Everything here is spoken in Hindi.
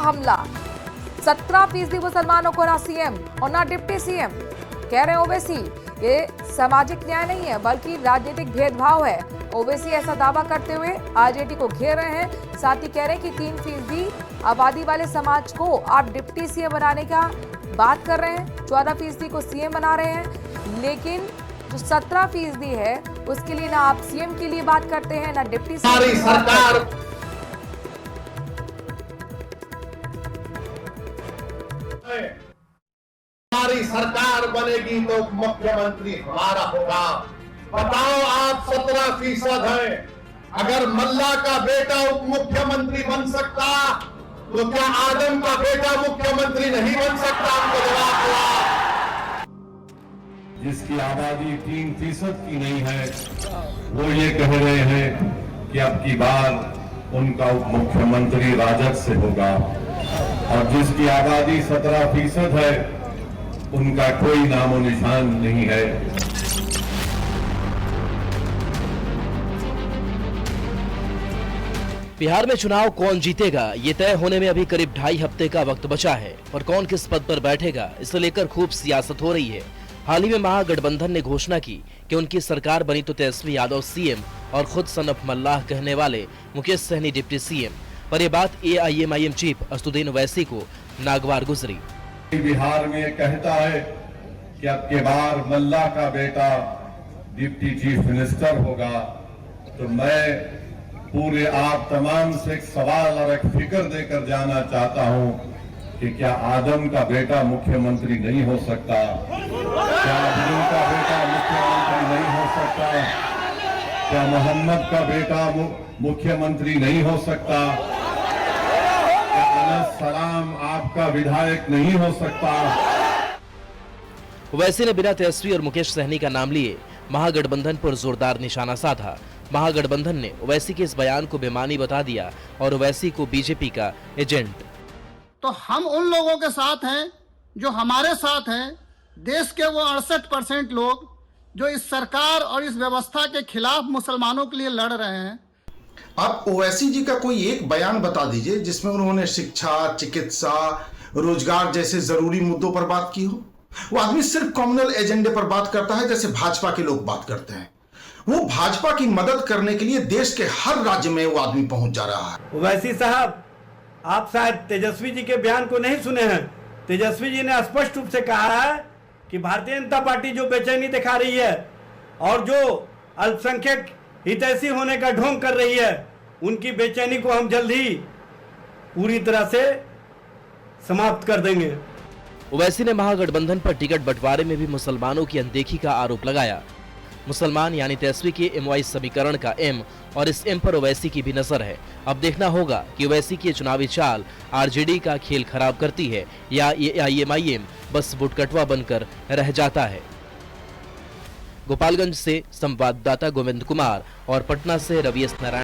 हमला। 17% मुसलमानों को ना सीएम और ना डिप्टी सीएम। कह रहे हैं ओवैसी, ये सामाजिक न्याय नहीं है बल्कि राजनीतिक भेदभाव है। ओवैसी ऐसा दावा करते हुए आरजेडी को घेर रहे हैं। साथ ही कह रहे हैं कि 3% आबादी वाले समाज को आप डिप्टी सीएम बनाने का बात कर रहे हैं, 14% को सीएम बना रहे हैं, लेकिन जो 17% है उसके लिए ना आप सीएम के लिए बात करते हैं ना डिप्टी सीएम। हमारी सरकार बनेगी तो मुख्यमंत्री हमारा होगा। बताओ, आप 17% हैं, अगर मल्ला का बेटा उप मुख्यमंत्री बन सकता तो क्या आदम का बेटा मुख्यमंत्री नहीं बन सकता? हमको जवाब दो। जिसकी आबादी 3% की नहीं है, वो ये कह रहे हैं कि अब की बार उनका उप मुख्यमंत्री राजद से होगा, और जिसकी आबादी 17% है उनका कोई नामो निशान नहीं है। बिहार में चुनाव कौन जीतेगा ये तय होने में अभी करीब 2.5 हफ्ते का वक्त बचा है, और कौन किस पद पर बैठेगा इसे लेकर खूब सियासत हो रही है। हाल ही में महागठबंधन ने घोषणा की कि उनकी सरकार बनी तो तेजस्वी यादव सीएम और खुद सन ऑफ मल्लाह कहने वाले मुकेश सहनी डिप्टी सीएम। पर यह बात एआईएमआईएम चीफ असदुद्दीन ओवैसी को नागवार गुजरी। बिहार में कहता है कि अब के बार मल्ला का बेटा डिप्टी चीफ मिनिस्टर होगा, तो मैं पूरे आप तमाम से एक सवाल और एक फिक्र देकर जाना चाहता हूं कि क्या आदम का बेटा मुख्यमंत्री नहीं हो सकता? क्या अब्दुल का बेटा मुख्यमंत्री नहीं हो सकता? क्या मोहम्मद का बेटा मुख्यमंत्री नहीं हो सकता? क्या अनस सलाम आपका विधायक नहीं हो सकता? ओवैसी ने बिना तेजस्वी और मुकेश सहनी का नाम लिए महागठबंधन पर जोरदार निशाना साधा। महागठबंधन ने ओवैसी के इस बयान को बेमानी बता दिया और ओवैसी को बीजेपी का एजेंट। तो हम उन लोगों के साथ हैं जो हमारे साथ हैं, देश के वो 68% लोग जो इस सरकार और इस व्यवस्था के खिलाफ मुसलमानों के लिए लड़ रहे हैं। आप ओवैसी जी का कोई एक बयान बता दीजिए जिसमें उन्होंने शिक्षा, चिकित्सा, रोजगार जैसे जरूरी मुद्दों पर बात की हो। वो आदमी सिर्फ कम्युनल एजेंडे पर बात करता है, जैसे भाजपा के लोग बात करते हैं। वो भाजपा की मदद करने के लिए देश के हर राज्य में वो आदमी पहुंच जा रहा है। ओवैसी साहब, आप शायद तेजस्वी जी के बयान को नहीं सुने हैं। तेजस्वी जी ने स्पष्ट रूप से कहा है कि भारतीय जनता पार्टी जो बेचैनी दिखा रही है और जो अल्पसंख्यक हितैषी होने का ढोंग कर रही है, उनकी बेचैनी को हम जल्द ही पूरी तरह से समाप्त कर देंगे। ओवैसी ने महागठबंधन पर टिकट बंटवारे में भी मुसलमानों की अनदेखी का आरोप लगाया। मुसलमान यानी तेजस्वी के एमवाई समीकरण का एम और इस एम पर ओवैसी की भी नजर है। अब देखना होगा कि ओवैसी की चुनावी चाल आरजेडी का खेल खराब करती है या एआईएमआईएम बस बुटकटवा बनकर रह जाता है। गोपालगंज से संवाददाता गोविंद कुमार और पटना से रवि एस नारायण।